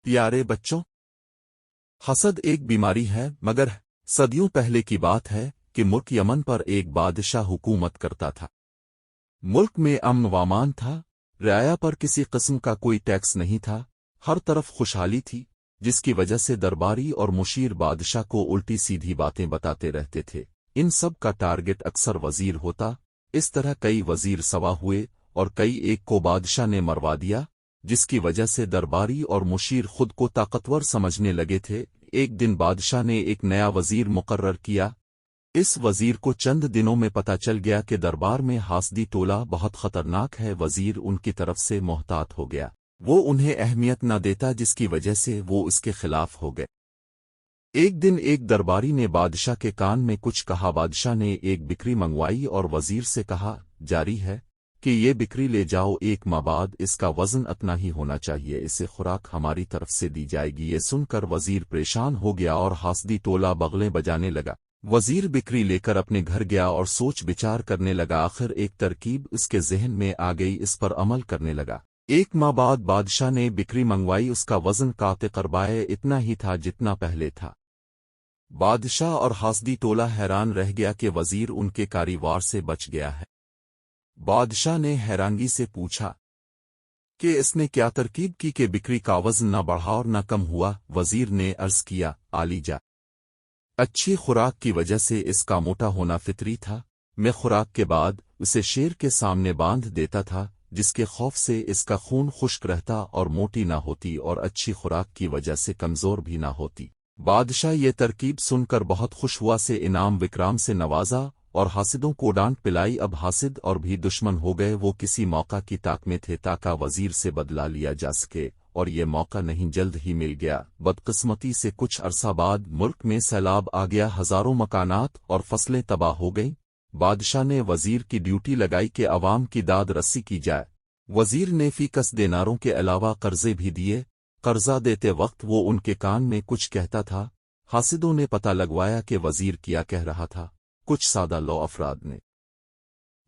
प्यारे बच्चों, हसद एक बीमारी है, मगर सदियों पहले की बात है कि मुल्क यमन पर एक बादशाह हुकूमत करता था। मुल्क में अमन व अमान था, रियाया पर किसी किस्म का कोई टैक्स नहीं था, हर तरफ खुशहाली थी, जिसकी वजह से दरबारी और मुशीर बादशाह को उल्टी सीधी बातें बताते रहते थे। इन सब का टारगेट अक्सर वजीर होता। इस तरह कई वजीर सवा हुए और कई एक को बादशाह ने मरवा दिया, जिसकी वजह से दरबारी और मुशीर खुद को ताकतवर समझने लगे थे। एक दिन बादशाह ने एक नया वजीर मुकर्रर किया। इस वजीर को चंद दिनों में पता चल गया कि दरबार में हासदी टोला बहुत खतरनाक है। वजीर उनकी तरफ से मोहतात हो गया, वो उन्हें अहमियत न देता, जिसकी वजह से वो इसके खिलाफ हो गए। एक दिन एक दरबारी ने बादशाह के कान में कुछ कहा। बादशाह ने एक बिक्री मंगवाई और वजीर से कहा, जारी है कि ये बिक्री ले जाओ, एक माह बाद इसका वजन इतना ही होना चाहिए, इसे खुराक हमारी तरफ से दी जाएगी। ये सुनकर वजीर परेशान हो गया और हासदी टोला बगलें बजाने लगा। वजीर बिक्री लेकर अपने घर गया और सोच विचार करने लगा। आखिर एक तरकीब उसके जहन में आ गई, इस पर अमल करने लगा। एक माह बाद बादशाह ने बिक्री मंगवाई, उसका वजन काते करबाए इतना ही था जितना पहले था। बादशाह और हासदी टोला हैरान रह गया कि वजीर उनके कारीवार से बच गया है। बादशाह ने हैरानगी से पूछा कि इसने क्या तरकीब की कि बिक्री का वजन न बढ़ा और न कम हुआ। वजीर ने अर्ज किया, आलीजा, अच्छी खुराक की वजह से इसका मोटा होना फितरी था। मैं खुराक के बाद उसे शेर के सामने बांध देता था, जिसके खौफ से इसका खून खुश्क रहता और मोटी ना होती, और अच्छी खुराक की वजह से कमजोर भी ना होती। बादशाह ये तरकीब सुनकर बहुत खुश हुआ, से इनाम विक्राम से नवाजा और हासिदों को डांट पिलाई। अब हासिद और भी दुश्मन हो गए। वो किसी मौका की ताक में थे ताकि वजीर से बदला लिया जा सके, और ये मौका नहीं जल्द ही मिल गया। बदकिस्मती से कुछ अरसा बाद मुल्क में सैलाब आ गया, हजारों मकानात और फसलें तबाह हो गईं। बादशाह ने वजीर की ड्यूटी लगाई कि अवाम की दाद रस्सी की जाए। वजीर ने फीकस देनारों के अलावा कर्जे भी दिए। कर्जा देते वक्त वो उनके कान में कुछ कहता था। हासिदों ने पता लगवाया कि वजीर क्या कह रहा था। कुछ सादा लौ अफराद ने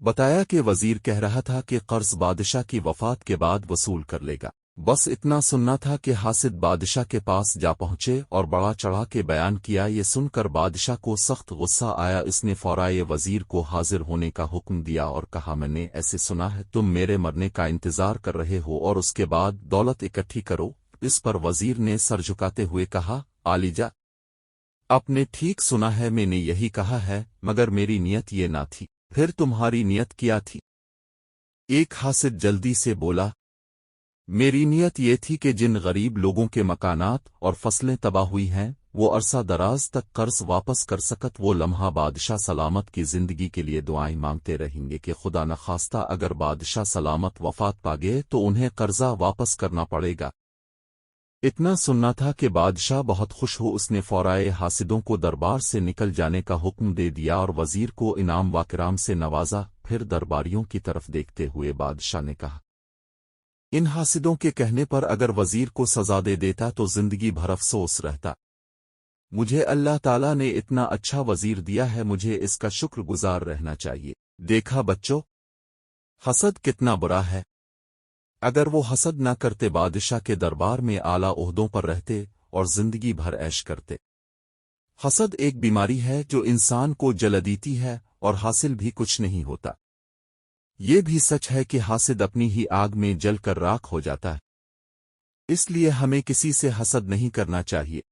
बताया कि वजीर कह रहा था कि कर्ज बादशाह की वफात के बाद वसूल कर लेगा। बस इतना सुनना था कि हासिद बादशाह के पास जा पहुंचे और बड़ा चढ़ा के बयान किया। ये सुनकर बादशाह को सख्त गुस्सा आया। इसने फौराए वजीर को हाजिर होने का हुक्म दिया और कहा, मैंने ऐसे सुना है तुम मेरे मरने का इंतजार कर रहे हो और उसके बाद दौलत इकट्ठी करो। इस पर वजीर ने सर झुकाते हुए कहा, आलीजा, आपने ठीक सुना है, मैंने यही कहा है, मगर मेरी नियत ये ना थी। फिर तुम्हारी नियत क्या थी? एक हासिद जल्दी से बोला, मेरी नियत ये थी कि जिन गरीब लोगों के मकानात और फसलें तबाह हुई हैं वो अरसा दराज तक कर्ज वापस कर सकत। वो लम्हा बादशाह सलामत की जिंदगी के लिए दुआएं मांगते रहेंगे कि खुदा न खास्ता अगर बादशाह सलामत वफात पा गए तो उन्हें कर्जा वापस करना पड़ेगा। इतना सुनना था कि बादशाह बहुत खुश हो। उसने फौराए हासिदों को दरबार से निकल जाने का हुक्म दे दिया और वजीर को इनाम वाकराम से नवाजा। फिर दरबारियों की तरफ देखते हुए बादशाह ने कहा, इन हासिदों के कहने पर अगर वजीर को सजा दे देता तो जिंदगी भर अफसोस रहता। मुझे अल्लाह ताला ने इतना अच्छा वजीर दिया है, मुझे इसका शुक्रगुजार रहना चाहिए। देखा बच्चों, हसद कितना बुरा है। अगर वो हसद न करते बादशाह के दरबार में आला ओहदों पर रहते और जिंदगी भर ऐश करते। हसद एक बीमारी है जो इंसान को जला देती है और हासिल भी कुछ नहीं होता। ये भी सच है कि हासिद अपनी ही आग में जल कर राख हो जाता है। इसलिए हमें किसी से हसद नहीं करना चाहिए।